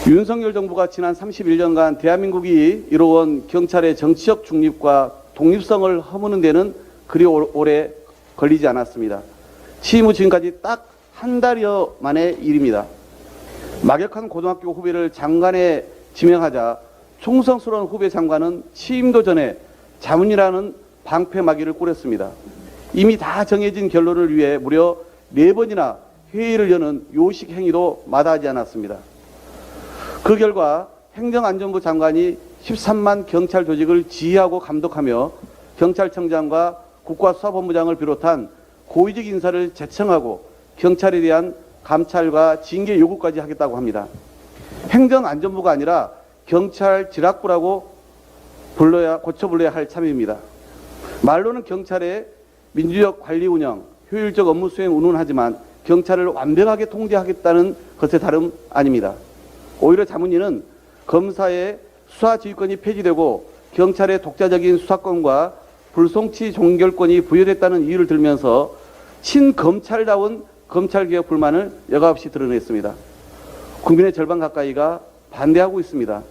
윤석열 정부가 지난 31년간 대한민국이 이뤄온 경찰의 정치적 중립과 독립성을 허무는 데는 그리 오래 걸리지 않았습니다. 취임 후 지금까지 딱 한 달여 만의 일입니다. 막역한 고등학교 후배를 장관에 지명하자 충성스러운 후배 장관은 취임도 전에 자문이라는 방패막이를 꾸렸습니다. 이미 다 정해진 결론을 위해 무려 4번이나 회의를 여는 요식 행위도 마다하지 않았습니다. 그 결과 행정안전부 장관이 13만 경찰 조직을 지휘하고 감독하며 경찰청장과 국가수사본부장을 비롯한 고위직 인사를 제청하고 경찰에 대한 감찰과 징계 요구까지 하겠다고 합니다. 행정안전부가 아니라 경찰지락부라고 고쳐 불러야 할 참입니다. 말로는 경찰의 민주적 관리 운영, 효율적 업무 수행 운운하지만 경찰을 완벽하게 통제하겠다는 것에 다름 아닙니다. 오히려 자문위는 검사의 수사지휘권이 폐지되고 경찰의 독자적인 수사권과 불송치 종결권이 부여됐다는 이유를 들면서 친검찰다운 검찰개혁 불만을 여과없이 드러냈습니다. 국민의 절반 가까이가 반대하고 있습니다.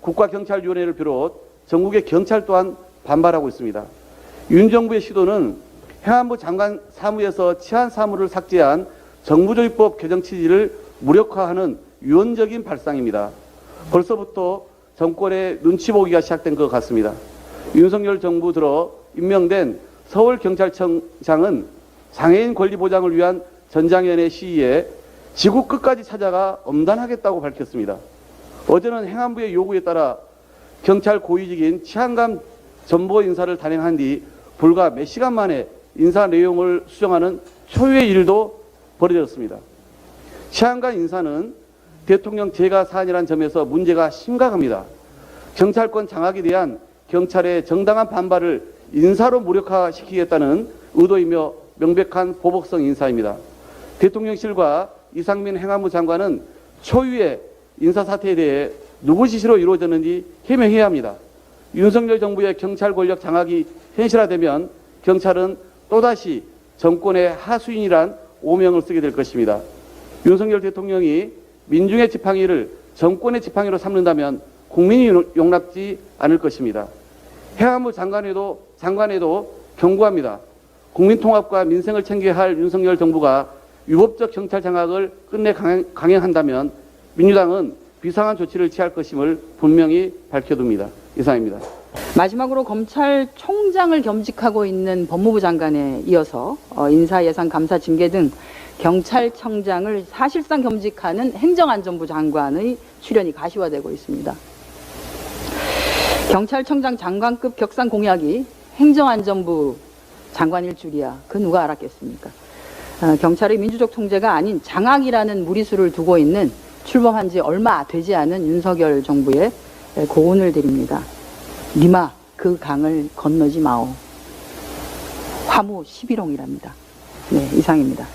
국가경찰위원회를 비롯 전국의 경찰 또한 반발하고 있습니다. 윤 정부의 시도는 행안부 장관 사무에서 치안 사무를 삭제한 정부조직법 개정 취지를 무력화하는 유언적인 발상입니다. 벌써부터 정권의 눈치 보기가 시작된 것 같습니다. 윤석열 정부 들어 임명된 서울경찰청장은 장애인 권리 보장을 위한 전장연회 시위에 지구 끝까지 찾아가 엄단하겠다고 밝혔습니다. 어제는 행안부의 요구에 따라 경찰 고위직인 치안감 전보 인사를 단행한 뒤 불과 몇 시간 만에 인사 내용을 수정하는 초유의 일도 벌어졌습니다. 치안감 인사는 대통령 재가 사안이라는 점에서 문제가 심각합니다. 경찰권 장악에 대한 경찰의 정당한 반발을 인사로 무력화시키겠다는 의도이며 명백한 보복성 인사입니다. 대통령실과 이상민 행안부 장관은 초유의 인사사태에 대해 누구 지시로 이루어졌는지 해명해야 합니다. 윤석열 정부의 경찰 권력 장악이 현실화되면 경찰은 또다시 정권의 하수인이란 오명을 쓰게 될 것입니다. 윤석열 대통령이 민중의 지팡이를 정권의 지팡이로 삼는다면 국민이 용납지 않을 것입니다. 행안부 장관에도 경고합니다. 국민통합과 민생을 챙겨야 할 윤석열 정부가 위법적 경찰 장악을 끝내 강행한다면 민주당은 비상한 조치를 취할 것임을 분명히 밝혀둡니다. 이상입니다. 마지막으로 검찰총장을 겸직하고 있는 법무부 장관에 이어서 인사, 예산, 감사, 징계 등 경찰청장을 사실상 겸직하는 행정안전부 장관의 출연이 가시화되고 있습니다. 경찰청장 장관급 격상 공약이 행정안전부 장관일 줄이야. 그 누가 알았겠습니까? 경찰의 민주적 통제가 아닌 장악이라는 무리수를 두고 있는 출범한 지 얼마 되지 않은 윤석열 정부에 고운을 드립니다. 니마 그 강을 건너지 마오. 화무 11홍이랍니다. 네, 이상입니다.